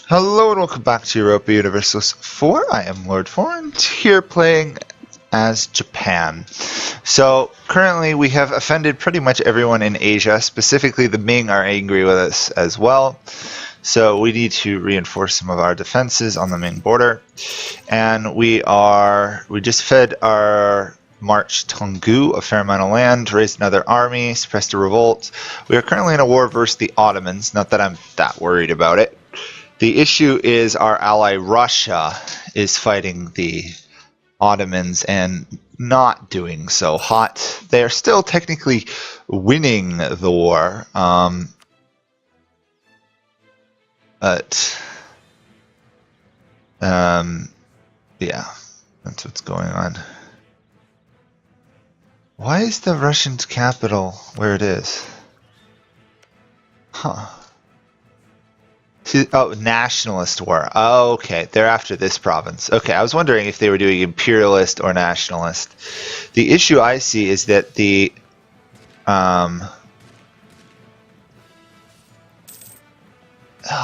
Hello and welcome back to Europa Universalis 4. I am Lord Forwind, here playing as Japan. So currently we have offended pretty much everyone in Asia, specifically the Ming are angry with us as well. So we need to reinforce some of our defenses on the Ming border. And we just fed our March Tonggu a fair amount of land, raised another army, suppressed a revolt. We are currently in a war versus the Ottomans, not that I'm that worried about it. The issue is our ally Russia is fighting the Ottomans and not doing so hot. They are still technically winning the war, but yeah, that's what's going on. Why is the Russian capital where it is? Huh. Oh, nationalist war. Oh, okay. They're after this province. Okay, I was wondering if they were doing imperialist or nationalist. The issue I see is that the oh,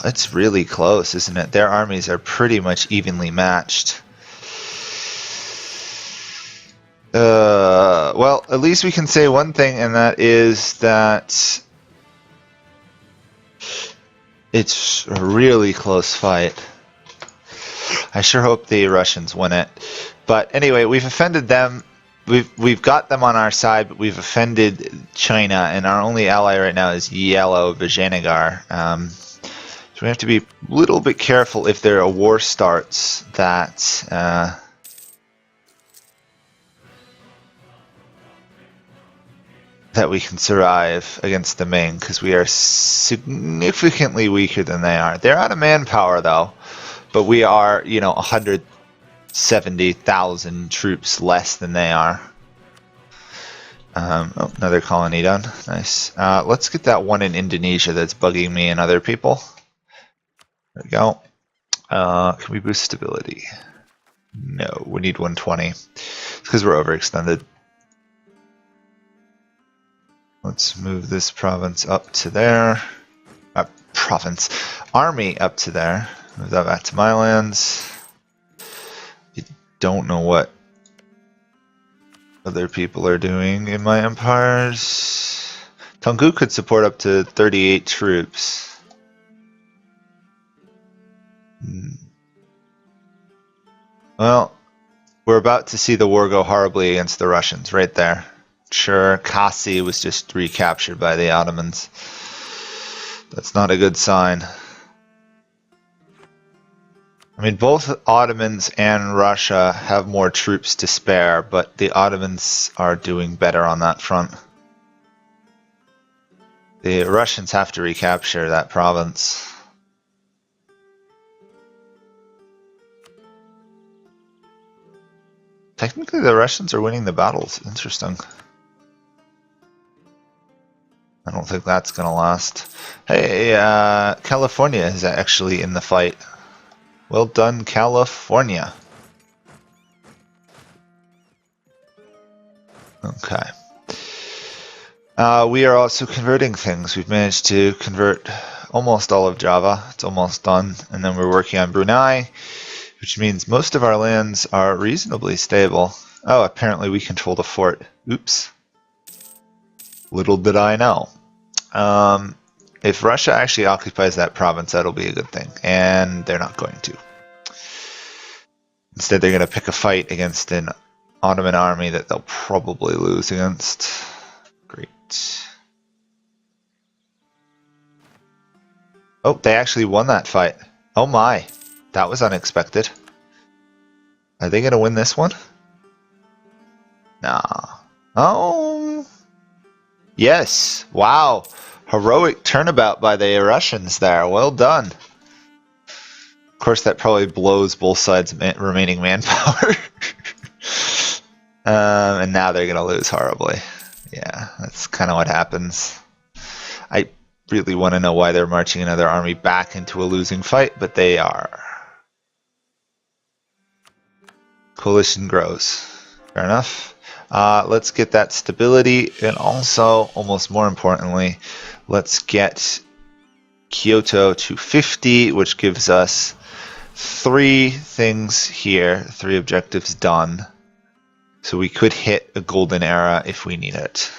it's really close, isn't it? Their armies are pretty much evenly matched. Well, at least we can say one thing, and that is that it's a really close fight. I sure hope the Russians win it. But anyway, we've offended them. We've got them on our side, but we've offended China, and our only ally right now is Yellow Vijayanagar. So we have to be a little bit careful if a war starts that that we can survive against the Ming, because we are significantly weaker than they are. They're out of manpower though, but we are, 170,000 troops less than they are. Oh, another colony done. Nice. Let's get that one in Indonesia that's bugging me and other people. There we go. Can we boost stability? No, we need 120. It's because we're overextended. Let's move this province up to there. Army up to there. Move that back to my lands. I don't know what other people are doing in my empires. Tonggu could support up to 38 troops. Well, we're about to see the war go horribly against the Russians right there. Sure, Kasi was just recaptured by the Ottomans. That's not a good sign. I mean, both Ottomans and Russia have more troops to spare, but the Ottomans are doing better on that front. The Russians have to recapture that province. Technically, the Russians are winning the battles. Interesting. I don't think that's gonna last. Hey, California is actually in the fight. Well done, California. Okay. We are also converting things. We've managed to convert almost all of Java. It's almost done. And then we're working on Brunei, which means most of our lands are reasonably stable. Oh, apparently we control the fort. Oops. Little did I know. If Russia actually occupies that province, that'll be a good thing. And they're not going to. Instead, they're going to pick a fight against an Ottoman army that they'll probably lose against. Great. Oh, they actually won that fight. Oh my. That was unexpected. Are they going to win this one? Nah. Oh. Yes. Wow. Heroic turnabout by the Russians there. Well done. Of course, that probably blows both sides' remaining manpower. And now they're going to lose horribly. Yeah, that's kind of what happens. I really want to know why they're marching another army back into a losing fight, but they are. Coalition grows. Fair enough. Let's get that stability, and also, almost more importantly, let's get Kyoto to 50, which gives us 3 things here, 3 objectives done. So we could hit a golden era if we need it,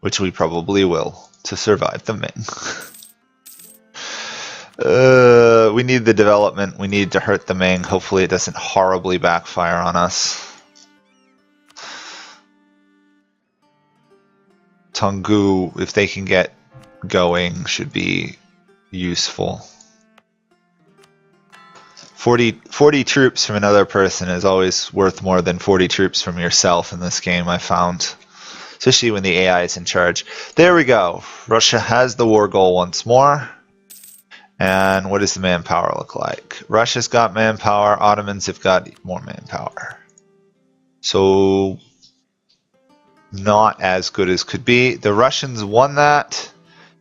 which we probably will to survive the Ming. We need the development. We need to hurt the Ming. Hopefully it doesn't horribly backfire on us. Tonggu, if they can get going, should be useful. 40 troops from another person is always worth more than 40 troops from yourself in this game, I found. Especially when the AI is in charge. There we go. Russia has the war goal once more. And what does the manpower look like? Russia's got manpower. Ottomans have got more manpower. So, not as good as could be. The Russians won that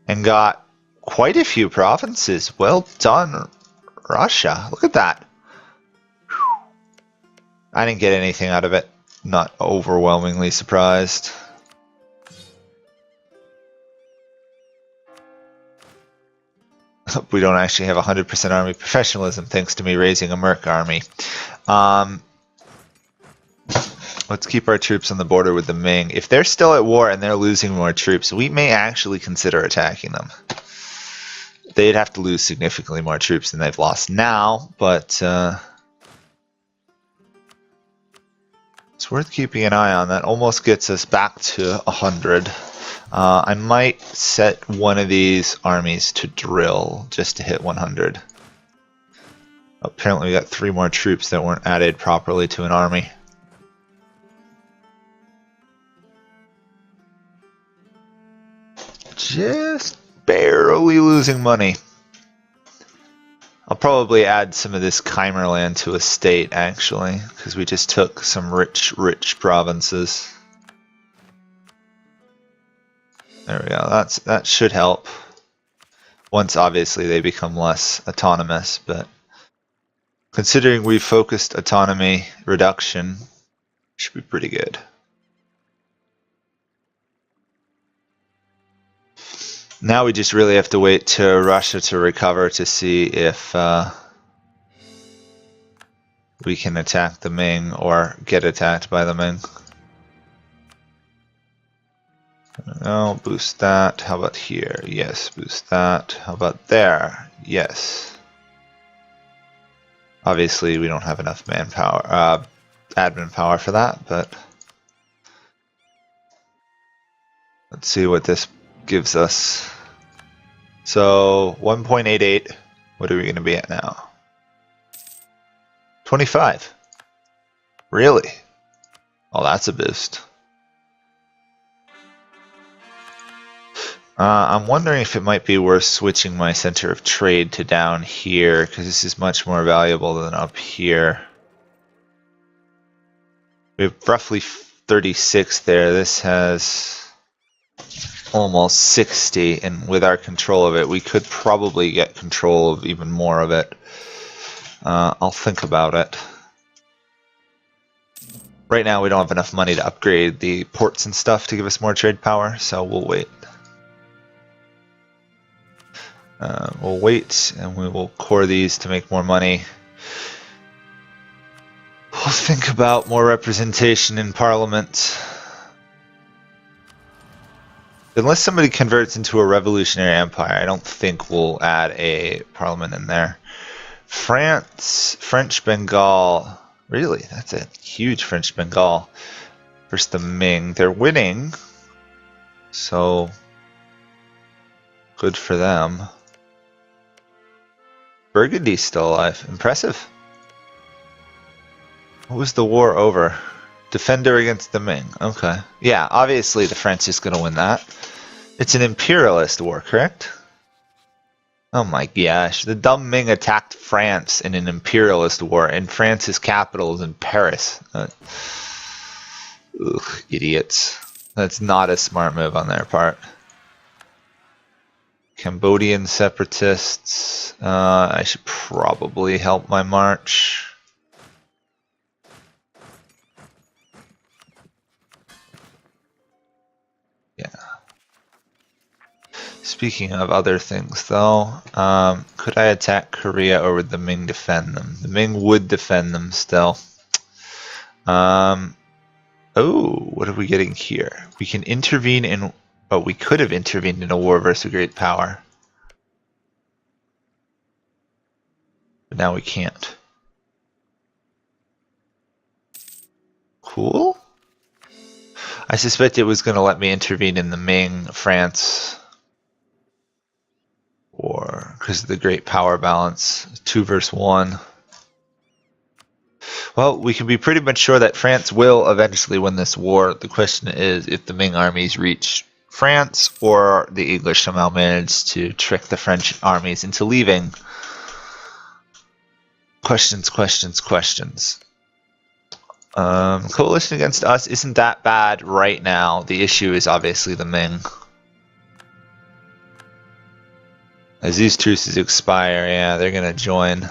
and got quite a few provinces. Well done, Russia. Look at that. I didn't get anything out of it. Not overwhelmingly surprised. We don't actually have 100% army professionalism thanks to me raising a merc army. Let's keep our troops on the border with the Ming. If they're still at war and they're losing more troops, we may actually consider attacking them. They'd have to lose significantly more troops than they've lost now, but it's worth keeping an eye on. That almost gets us back to 100. I might set one of these armies to drill just to hit 100. Apparently we got 3 more troops that weren't added properly to an army. Just barely losing money. I'll probably add some of this Chimer land to a state, actually, because we just took some rich provinces. There we go. That should help. Once, obviously, they become less autonomous, but considering we've focused autonomy reduction, should be pretty good. Now we just really have to wait to Russia to recover to see if we can attack the Ming or get attacked by the Ming. No, boost that. How about here? Yes, boost that. How about there? Yes. Obviously, we don't have enough manpower, admin power for that, but let's see what this gives us. So 1.88. What are we going to be at now? 25. Really? Oh, that's a boost. I'm wondering if it might be worth switching my center of trade to down here, because this is much more valuable than up here. We have roughly 36 there. This has almost 60, and with our control of it, we could probably get control of even more of it. I'll think about it. Right now, we don't have enough money to upgrade the ports and stuff to give us more trade power, so we'll wait. We'll wait, and we will core these to make more money. We'll think about more representation in Parliament. Unless somebody converts into a revolutionary empire, I don't think we'll add a parliament in there. France, French Bengal. Really? That's a huge French Bengal. Versus the Ming. They're winning. So, good for them. Burgundy's still alive. Impressive. What was the war over? Defender against the Ming. Okay. Yeah, obviously the French is going to win that. It's an imperialist war, correct? Oh my gosh. The dumb Ming attacked France in an imperialist war, and France's capital is in Paris. Ugh, idiots. That's not a smart move on their part. Cambodian separatists. I should probably help my march. Yeah. Speaking of other things, though, could I attack Korea or would the Ming defend them? The Ming would defend them still. Oh, what are we getting here? We can intervene in... Oh, we could have intervened in a war versus a great power. But now we can't. Cool. I suspect it was going to let me intervene in the Ming, France... Or because of the great power balance, 2 versus 1. Well, we can be pretty much sure that France will eventually win this war. The question is if the Ming armies reach France or the English somehow manage to trick the French armies into leaving. Questions, questions, questions. Coalition against us isn't that bad right now. The issue is obviously the Ming. As these truces expire, yeah, they're gonna join.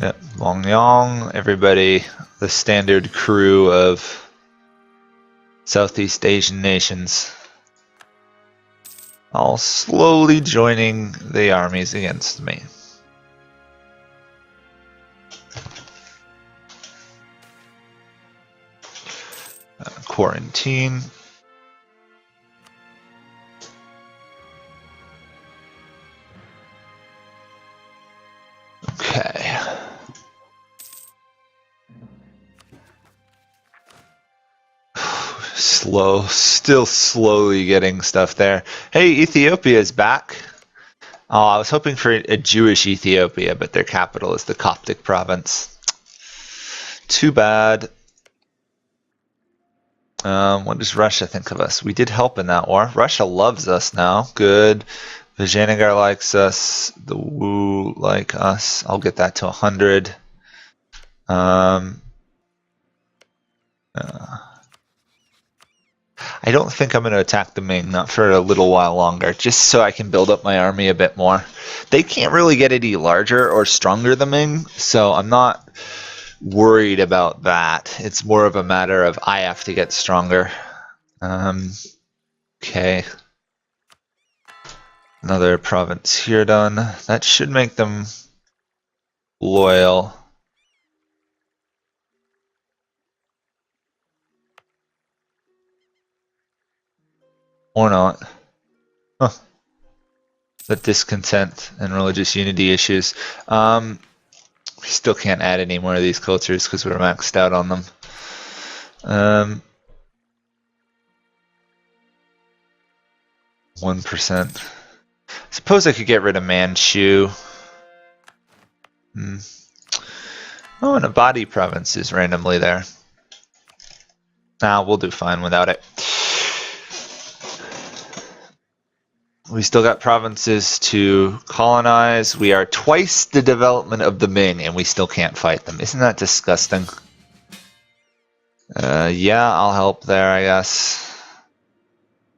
Yep, Longyong, everybody, the standard crew of Southeast Asian nations, all slowly joining the armies against me. Quarantine. Okay. Still slowly getting stuff there. Hey, Ethiopia is back. Oh, I was hoping for a Jewish Ethiopia, but their capital is the Coptic province. Too bad. What does Russia think of us? We did help in that war. Russia loves us now. Good. Vijayanagar likes us. The Wu like us. I'll get that to 100. I don't think I'm going to attack the Ming, not for a little while longer, just so I can build up my army a bit more. They can't really get any larger or stronger than Ming, so I'm not worried about that. It's more of a matter of I have to get stronger. Okay. Another province here done. That should make them loyal. Or not. Huh. The discontent and religious unity issues. We still can't add any more of these cultures because we're maxed out on them. 1%. Suppose I could get rid of Manchu. Oh, and a body province is randomly there. Nah, we'll do fine without it. We still got provinces to colonize. We are twice the development of the Ming, and we still can't fight them. Isn't that disgusting? Yeah, I'll help there, I guess.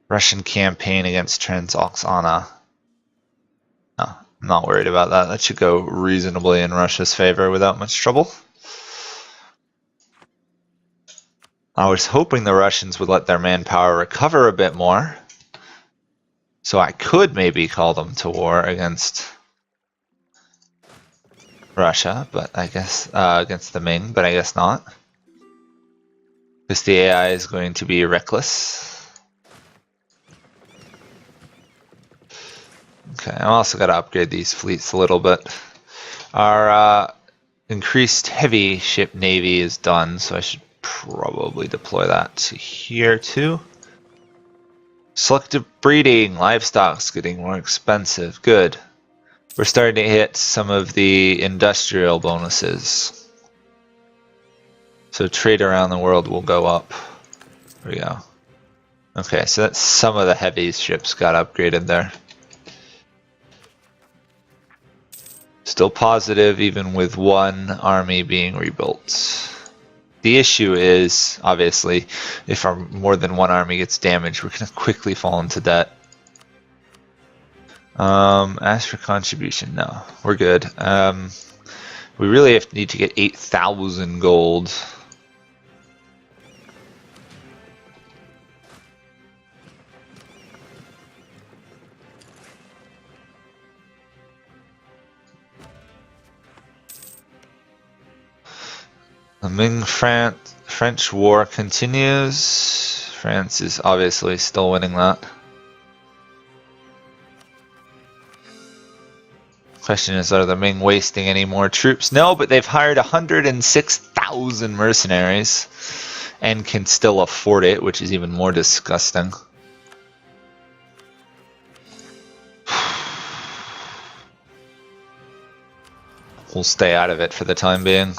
Russian campaign against Transoxana. No, I'm not worried about that. That should go reasonably in Russia's favor without much trouble. I was hoping the Russians would let their manpower recover a bit more. So I could maybe call them to war against Russia, but I guess against the Ming, but I guess not. Because the AI is going to be reckless. Okay, I've also got to upgrade these fleets a little bit. Our increased heavy ship navy is done, so I should probably deploy that to here too. Selective breeding, livestock's getting more expensive. Good. We're starting to hit some of the industrial bonuses. So trade around the world will go up. There we go. Okay, so that's some of the heavy ships got upgraded there. Still positive even with one army being rebuilt. The issue is, obviously, if more than one army gets damaged, we're going to quickly fall into debt. Ask for contribution. No, we're good. We really need to get 8,000 gold. The Ming-French war continues. France is obviously still winning that. Question is, are the Ming wasting any more troops? No, but they've hired 106,000 mercenaries and can still afford it, which is even more disgusting. We'll stay out of it for the time being.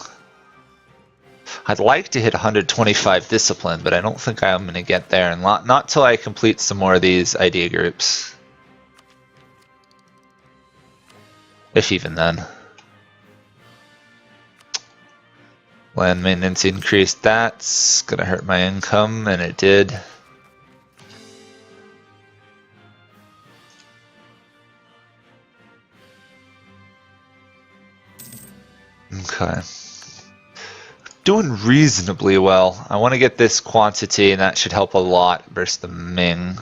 I'd like to hit 125 discipline, but I don't think I'm going to get there, and not till I complete some more of these idea groups. If even then. Land maintenance increased, that's going to hurt my income, and it did. Okay. Doing reasonably well. I want to get this quantity, and that should help a lot versus the Ming.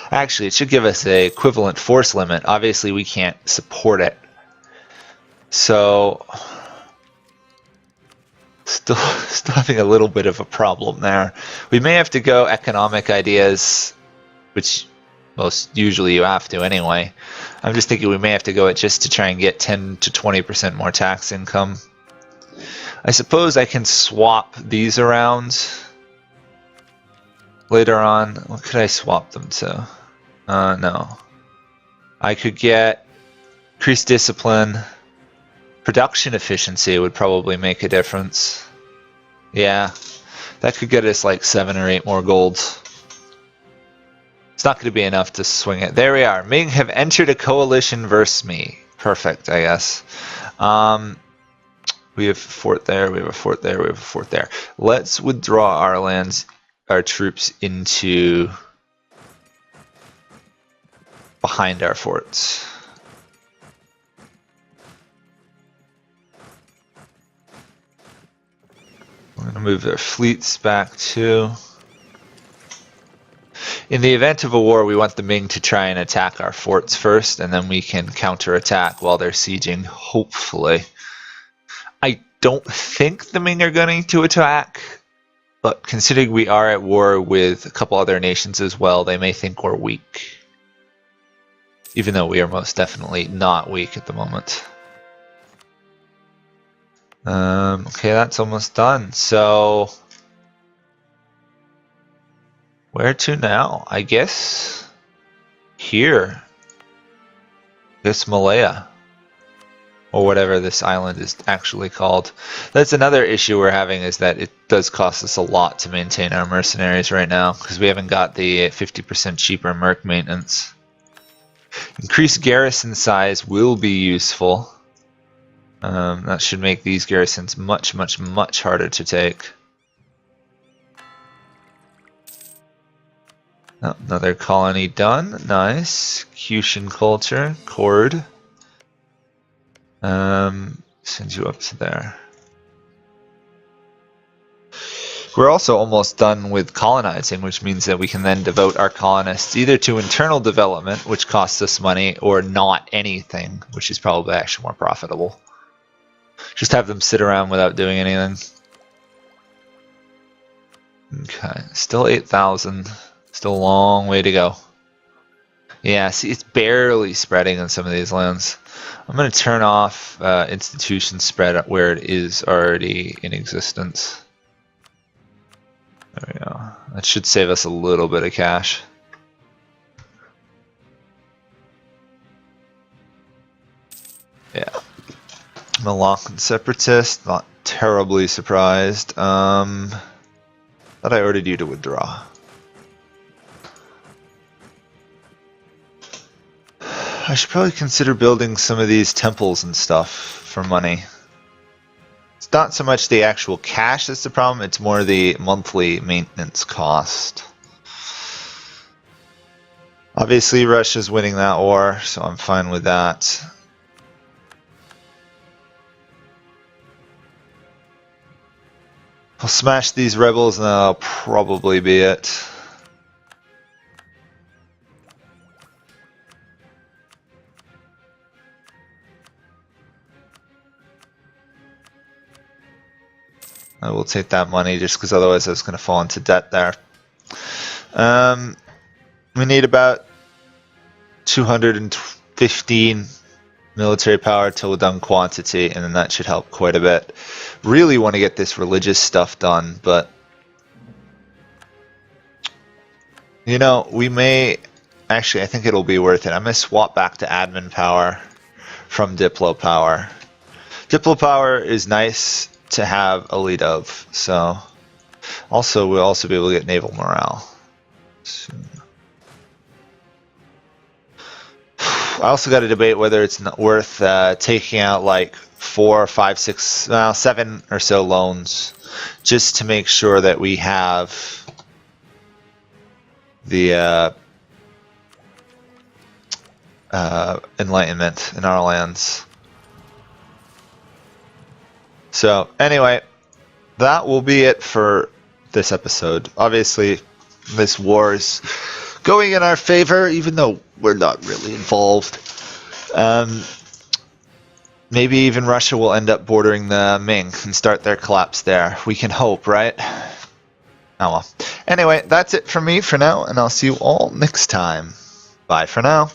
Actually, it should give us an equivalent force limit. Obviously, we can't support it. So, still having a little bit of a problem there. We may have to go economic ideas, which most usually you have to anyway. I'm just thinking we may have to go it just to try and get 10 to 20% more tax income. I suppose I can swap these around later on. What could I swap them to? No. I could get increased discipline. Production efficiency would probably make a difference. Yeah, that could get us like 7 or 8 more golds. It's not going to be enough to swing it. There we are. Ming have entered a coalition versus me. Perfect, I guess. We have a fort there, we have a fort there, we have a fort there. Let's withdraw our lands, our troops into behind our forts. We're going to move their fleets back too. In the event of a war, we want the Ming to try and attack our forts first, and then we can counterattack while they're sieging, hopefully. I don't think the Ming are going to attack, but considering we are at war with a couple other nations as well, they may think we're weak. Even though we are most definitely not weak at the moment. Okay, that's almost done. So, where to now? I guess here. This Malaya. Or whatever this island is actually called. That's another issue we're having, is that it does cost us a lot to maintain our mercenaries right now, because we haven't got the 50% cheaper merc maintenance. Increased garrison size will be useful. That should make these garrisons much, much, much harder to take. Oh, another colony done. Nice. Cushion culture. Cord. Send you up to there. We're also almost done with colonizing, which means that we can then devote our colonists either to internal development, which costs us money, or not anything, which is probably actually more profitable. Just have them sit around without doing anything. Okay, still 8,000. Still a long way to go. Yeah, see, it's barely spreading in some of these lands. I'm going to turn off institution spread where it is already in existence. There we go. That should save us a little bit of cash. Yeah. Malaccan separatist, not terribly surprised. That I ordered you to withdraw. I should probably consider building some of these temples and stuff for money. It's not so much the actual cash that's the problem, it's more the monthly maintenance cost. Obviously Russia's winning that war, so I'm fine with that. I'll smash these rebels and that'll probably be it. I will take that money just because otherwise I was going to fall into debt there. We need about 215 military power till we're done quantity, and then that should help quite a bit. Really want to get this religious stuff done, but you know, we may actually, I think it'll be worth it. I'm going to swap back to admin power from Diplo power. Diplo power is nice to have a lead of, so also we'll also be able to get naval morale. So, I also got to debate whether it's not worth taking out like 4, 5, 6, 7 or so loans just to make sure that we have the enlightenment in our lands. So anyway, that will be it for this episode. Obviously, this war is going in our favor, even though we're not really involved. Maybe even Russia will end up bordering the Ming and start their collapse there. We can hope, right? Oh well. Anyway, that's it from me for now, and I'll see you all next time. Bye for now.